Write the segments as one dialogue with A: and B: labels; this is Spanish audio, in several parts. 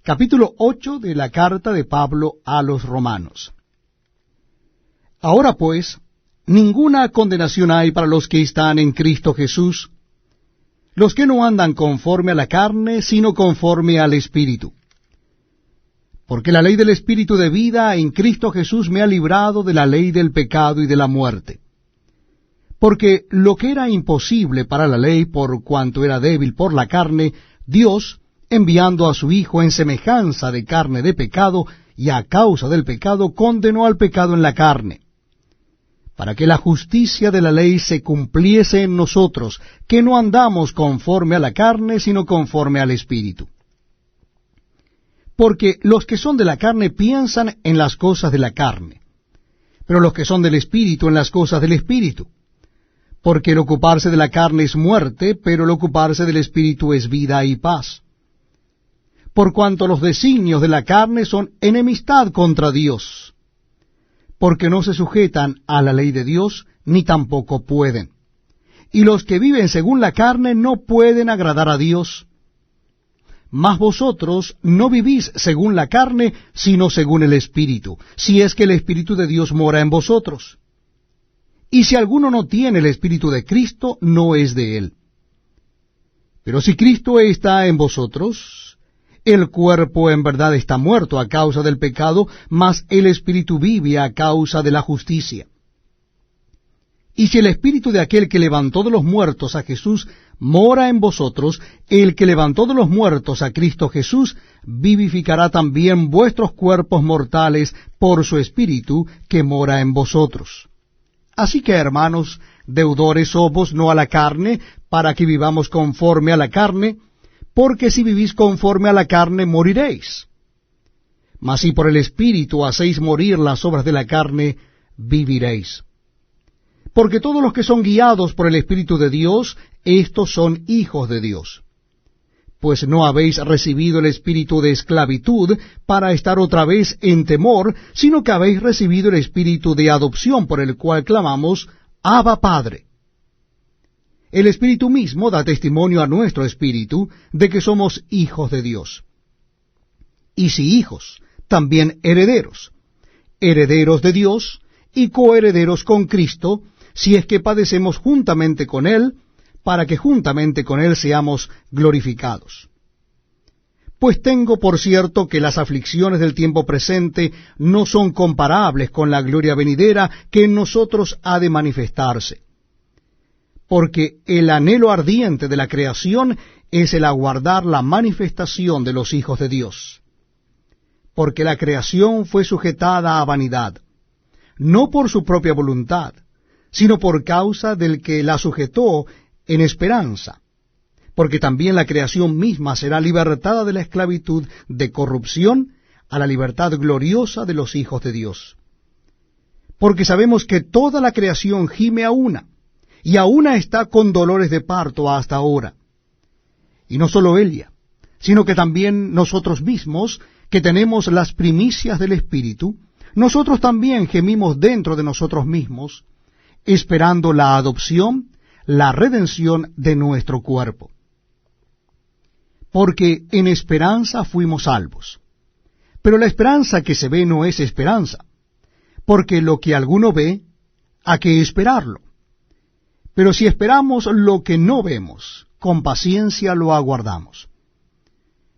A: Capítulo 8 de la carta de Pablo a los Romanos. Ahora pues, ninguna condenación hay para los que están en Cristo Jesús, los que no andan conforme a la carne, sino conforme al Espíritu. Porque la ley del Espíritu de vida en Cristo Jesús me ha librado de la ley del pecado y de la muerte. Porque lo que era imposible para la ley, por cuanto era débil por la carne, Dios, enviando a su Hijo en semejanza de carne de pecado, y a causa del pecado, condenó al pecado en la carne, para que la justicia de la ley se cumpliese en nosotros, que no andamos conforme a la carne, sino conforme al Espíritu. Porque los que son de la carne piensan en las cosas de la carne, pero los que son del Espíritu en las cosas del Espíritu. Porque el ocuparse de la carne es muerte, pero el ocuparse del Espíritu es vida y paz. Por cuanto los designios de la carne son enemistad contra Dios, porque no se sujetan a la ley de Dios, ni tampoco pueden. Y los que viven según la carne no pueden agradar a Dios. Mas vosotros no vivís según la carne, sino según el Espíritu, si es que el Espíritu de Dios mora en vosotros. Y si alguno no tiene el Espíritu de Cristo, no es de él. Pero si Cristo está en vosotros, el cuerpo en verdad está muerto a causa del pecado, mas el Espíritu vive a causa de la justicia. Y si el Espíritu de aquel que levantó de los muertos a Jesús mora en vosotros, el que levantó de los muertos a Cristo Jesús vivificará también vuestros cuerpos mortales por su Espíritu que mora en vosotros. Así que, hermanos, deudores somos no a la carne, para que vivamos conforme a la carne, porque si vivís conforme a la carne, moriréis. Mas si por el Espíritu hacéis morir las obras de la carne, viviréis. Porque todos los que son guiados por el Espíritu de Dios, estos son hijos de Dios. Pues no habéis recibido el espíritu de esclavitud para estar otra vez en temor, sino que habéis recibido el espíritu de adopción, por el cual clamamos, Abba Padre. El Espíritu mismo da testimonio a nuestro espíritu de que somos hijos de Dios. Y si hijos, también herederos, herederos de Dios y coherederos con Cristo, si es que padecemos juntamente con Él, para que juntamente con Él seamos glorificados. Pues tengo por cierto que las aflicciones del tiempo presente no son comparables con la gloria venidera que en nosotros ha de manifestarse. Porque el anhelo ardiente de la creación es el aguardar la manifestación de los hijos de Dios. Porque la creación fue sujetada a vanidad, no por su propia voluntad, sino por causa del que la sujetó en esperanza, porque también la creación misma será libertada de la esclavitud de corrupción a la libertad gloriosa de los hijos de Dios. Porque sabemos que toda la creación gime a una, y a una está con dolores de parto hasta ahora. Y no solo ella, sino que también nosotros mismos, que tenemos las primicias del Espíritu, nosotros también gemimos dentro de nosotros mismos, esperando la adopción, la redención de nuestro cuerpo. Porque en esperanza fuimos salvos. Pero la esperanza que se ve no es esperanza, porque lo que alguno ve, ¿a qué esperarlo? Pero si esperamos lo que no vemos, con paciencia lo aguardamos.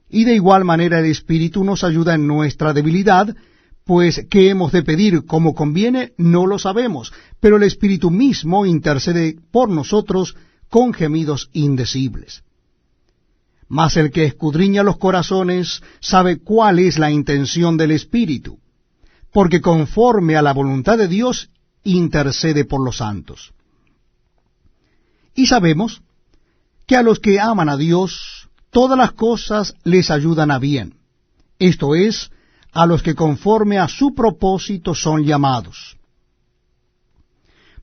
A: Y de igual manera el Espíritu nos ayuda en nuestra debilidad, pues qué hemos de pedir como conviene no lo sabemos, pero el Espíritu mismo intercede por nosotros con gemidos indecibles. Mas el que escudriña los corazones sabe cuál es la intención del Espíritu, porque conforme a la voluntad de Dios intercede por los santos. Y sabemos que a los que aman a Dios, todas las cosas les ayudan a bien, esto es, a los que conforme a su propósito son llamados.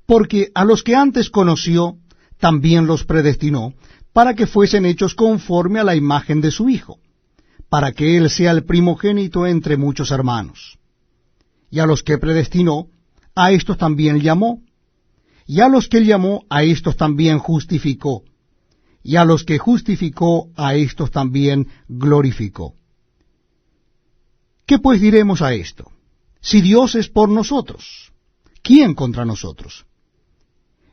A: Porque a los que antes conoció, también los predestinó, para que fuesen hechos conforme a la imagen de su Hijo, para que Él sea el primogénito entre muchos hermanos. Y a los que predestinó, a estos también llamó. Y a los que llamó, a estos también justificó. Y a los que justificó, a estos también glorificó. ¿Qué pues diremos a esto? Si Dios es por nosotros, ¿quién contra nosotros?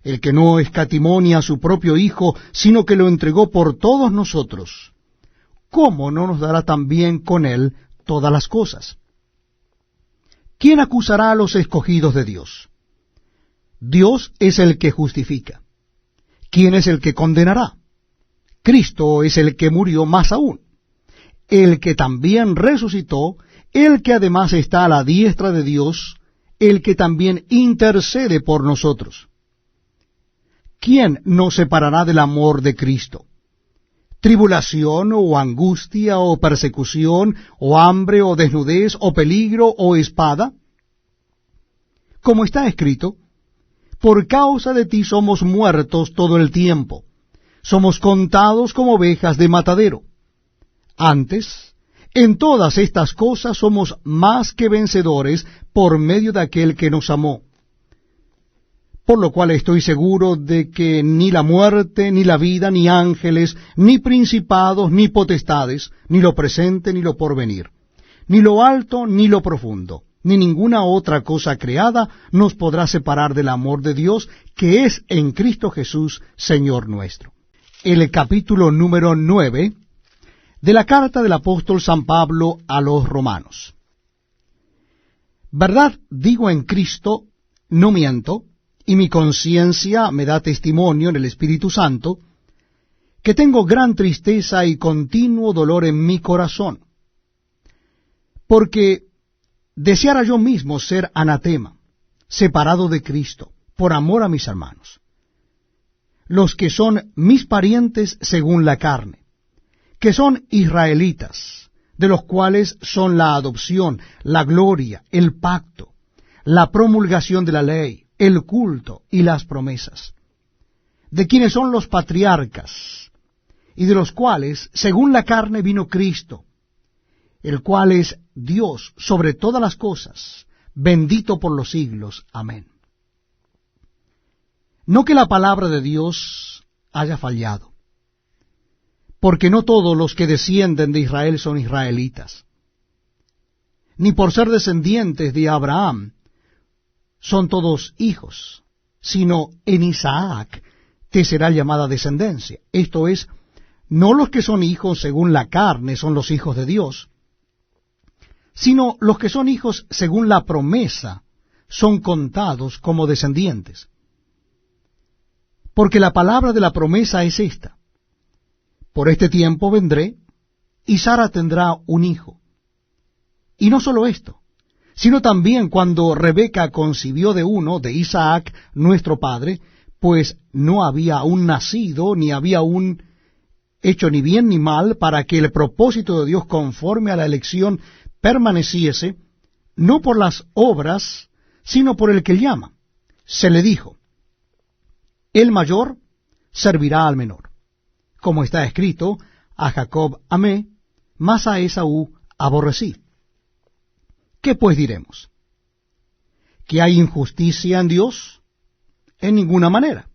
A: El que no escatimó ni a su propio Hijo, sino que lo entregó por todos nosotros, ¿cómo no nos dará también con él todas las cosas? ¿Quién acusará a los escogidos de Dios? Dios es el que justifica. ¿Quién es el que condenará? Cristo es el que murió, más aún, el que también resucitó, el que además está a la diestra de Dios, el que también intercede por nosotros. ¿Quién nos separará del amor de Cristo? ¿Tribulación, o angustia, o persecución, o hambre, o desnudez, o peligro, o espada? Como está escrito, por causa de ti somos muertos todo el tiempo, somos contados como ovejas de matadero. Antes, en todas estas cosas somos más que vencedores por medio de aquel que nos amó. Por lo cual estoy seguro de que ni la muerte, ni la vida, ni ángeles, ni principados, ni potestades, ni lo presente, ni lo porvenir, ni lo alto, ni lo profundo, ni ninguna otra cosa creada nos podrá separar del amor de Dios, que es en Cristo Jesús, Señor nuestro. El capítulo número 9 de la carta del apóstol San Pablo a los romanos. Verdad digo en Cristo, no miento, y mi conciencia me da testimonio en el Espíritu Santo, que tengo gran tristeza y continuo dolor en mi corazón, porque deseara yo mismo ser anatema, separado de Cristo, por amor a mis hermanos, los que son mis parientes según la carne, que son israelitas, de los cuales son la adopción, la gloria, el pacto, la promulgación de la ley, el culto y las promesas, de quienes son los patriarcas, y de los cuales, según la carne, vino Cristo, el cual es Dios sobre todas las cosas, bendito por los siglos. Amén. No que la palabra de Dios haya fallado, porque no todos los que descienden de Israel son israelitas, ni por ser descendientes de Abraham son todos hijos, sino en Isaac te será llamada descendencia. Esto es, no los que son hijos según la carne son los hijos de Dios, sino los que son hijos según la promesa son contados como descendientes. Porque la palabra de la promesa es esta: por este tiempo vendré, y Sara tendrá un hijo. Y no solo esto, sino también cuando Rebeca concibió de uno, de Isaac, nuestro padre, pues no había aún nacido, ni había aún hecho ni bien ni mal, para que el propósito de Dios conforme a la elección permaneciese, no por las obras, sino por el que llama. Se le dijo: el mayor servirá al menor. Como está escrito, a Jacob amé, mas a Esaú aborrecí. ¿Qué pues diremos? ¿Que hay injusticia en Dios? En ninguna manera.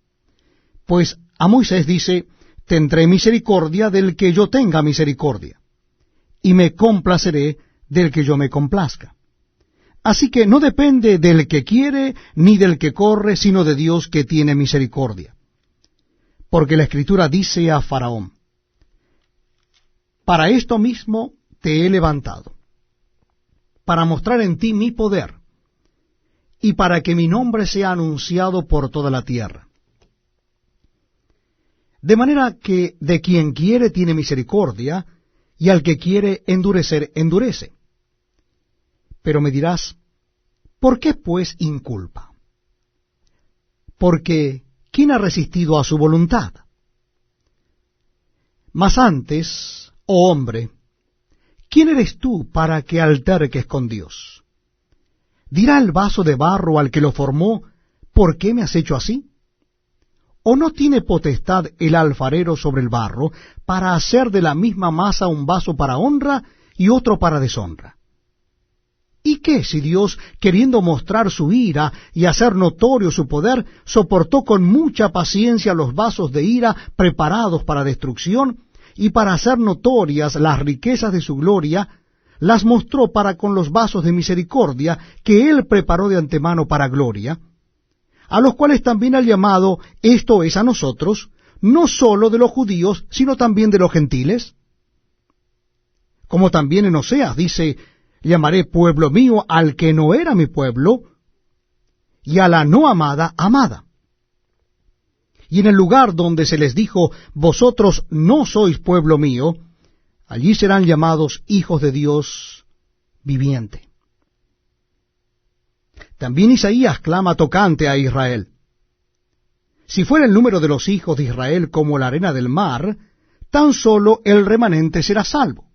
A: Pues a Moisés dice: tendré misericordia del que yo tenga misericordia, y me complaceré del que yo me complazca. Así que no depende del que quiere ni del que corre, sino de Dios que tiene misericordia. Porque la Escritura dice a Faraón: para esto mismo te he levantado, para mostrar en ti mi poder, y para que mi nombre sea anunciado por toda la tierra. De manera que de quien quiere tiene misericordia, y al que quiere endurecer, endurece. Pero me dirás: ¿por qué pues inculpa? Porque ¿quién ha resistido a su voluntad? Mas antes, oh hombre, ¿quién eres tú para que alterques con Dios? ¿Dirá el vaso de barro al que lo formó: ¿por qué me has hecho así? ¿O no tiene potestad el alfarero sobre el barro para hacer de la misma masa un vaso para honra y otro para deshonra? ¿Y qué si Dios, queriendo mostrar su ira y hacer notorio su poder, soportó con mucha paciencia los vasos de ira preparados para destrucción, y para hacer notorias las riquezas de su gloria, las mostró para con los vasos de misericordia que él preparó de antemano para gloria, a los cuales también ha llamado, esto es a nosotros, no sólo de los judíos, sino también de los gentiles. Como también en Oseas dice, llamaré pueblo mío al que no era mi pueblo, y a la no amada, amada. Y en el lugar donde se les dijo, vosotros no sois pueblo mío, allí serán llamados hijos de Dios viviente. También Isaías clama tocante a Israel. Si fuera el número de los hijos de Israel como la arena del mar, tan solo el remanente será salvo.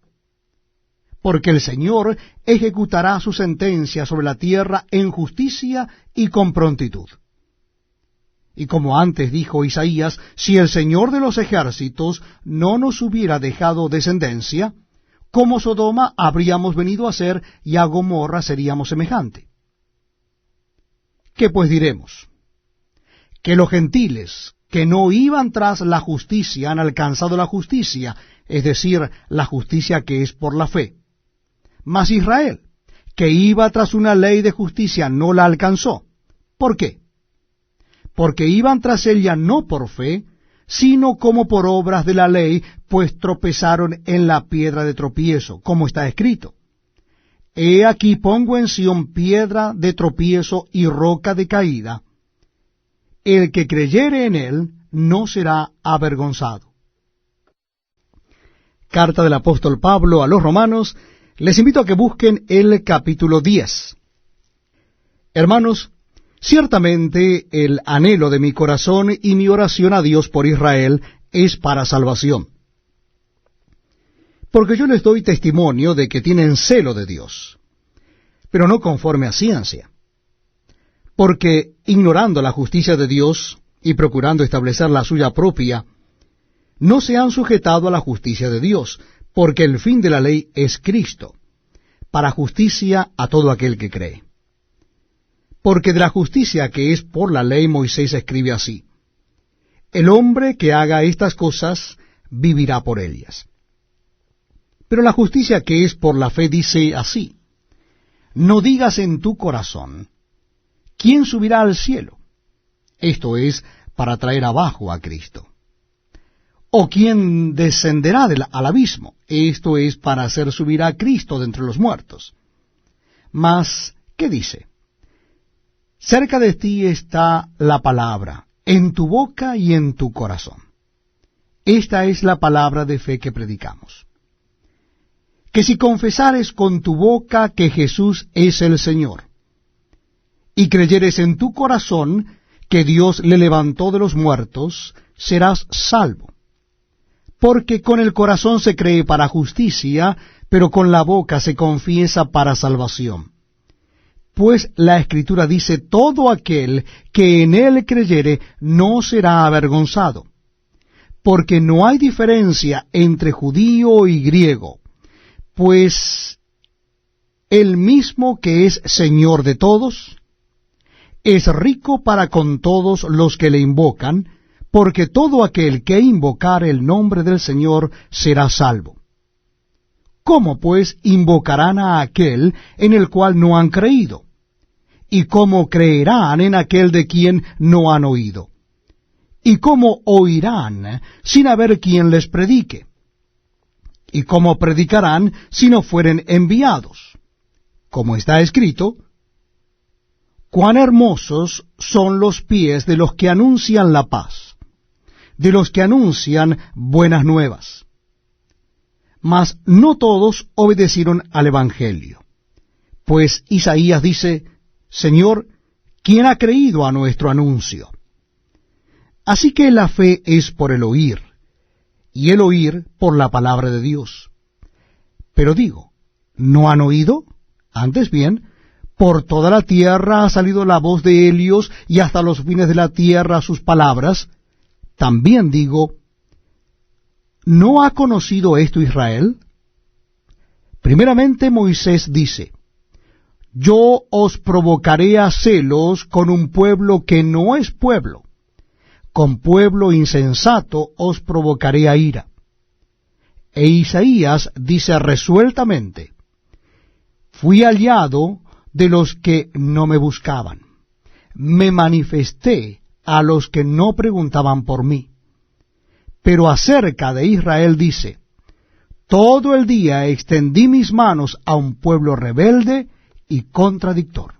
A: Porque el Señor ejecutará su sentencia sobre la tierra en justicia y con prontitud. Y como antes dijo Isaías, si el Señor de los ejércitos no nos hubiera dejado descendencia, como Sodoma habríamos venido a ser, y a Gomorra seríamos semejante. ¿Qué pues diremos? Que los gentiles que no iban tras la justicia han alcanzado la justicia, es decir, la justicia que es por la fe. Mas Israel, que iba tras una ley de justicia, no la alcanzó. ¿Por qué? Porque iban tras ella no por fe, sino como por obras de la ley, pues tropezaron en la piedra de tropiezo, como está escrito. He aquí pongo en Sión piedra de tropiezo y roca de caída. El que creyere en él no será avergonzado. Carta del apóstol Pablo a los Romanos. Les invito a que busquen el capítulo 10. Hermanos, ciertamente el anhelo de mi corazón y mi oración a Dios por Israel es para salvación. Porque yo les doy testimonio de que tienen celo de Dios, pero no conforme a ciencia. Porque ignorando la justicia de Dios y procurando establecer la suya propia, no se han sujetado a la justicia de Dios, porque el fin de la ley es Cristo, para justicia a todo aquel que cree. Porque de la justicia que es por la ley Moisés escribe así, el hombre que haga estas cosas vivirá por ellas. Pero la justicia que es por la fe dice así, no digas en tu corazón, ¿quién subirá al cielo? Esto es, para traer abajo a Cristo. ¿O quién descenderá al abismo? Esto es, para hacer subir a Cristo de entre los muertos. Mas, ¿qué dice? Cerca de ti está la palabra, en tu boca y en tu corazón. Esta es la palabra de fe que predicamos. Que si confesares con tu boca que Jesús es el Señor, y creyeres en tu corazón que Dios le levantó de los muertos, serás salvo. Porque con el corazón se cree para justicia, pero con la boca se confiesa para salvación. Pues la Escritura dice, todo aquel que en él creyere no será avergonzado. Porque no hay diferencia entre judío y griego, pues el mismo que es Señor de todos, es rico para con todos los que le invocan, porque todo aquel que invocare el nombre del Señor será salvo. ¿Cómo pues invocarán a aquel en el cual no han creído? ¿Y cómo creerán en aquel de quien no han oído? ¿Y cómo oirán sin haber quien les predique? ¿Y cómo predicarán si no fueren enviados? Como está escrito, cuán hermosos son los pies de los que anuncian la paz, de los que anuncian buenas nuevas. Mas no todos obedecieron al Evangelio. Pues Isaías dice, Señor, ¿quién ha creído a nuestro anuncio? Así que la fe es por el oír, y el oír por la palabra de Dios. Pero digo, ¿no han oído? Antes bien, por toda la tierra ha salido la voz de Helios, y hasta los fines de la tierra sus palabras. También digo, ¿no ha conocido esto Israel? Primeramente Moisés dice, yo os provocaré a celos con un pueblo que no es pueblo, con pueblo insensato os provocaré a ira. E Isaías dice resueltamente, Fui aliado de los que no me buscaban. Me manifesté a los que no preguntaban por mí. Pero acerca de Israel dice, todo el día extendí mis manos a un pueblo rebelde y contradictor.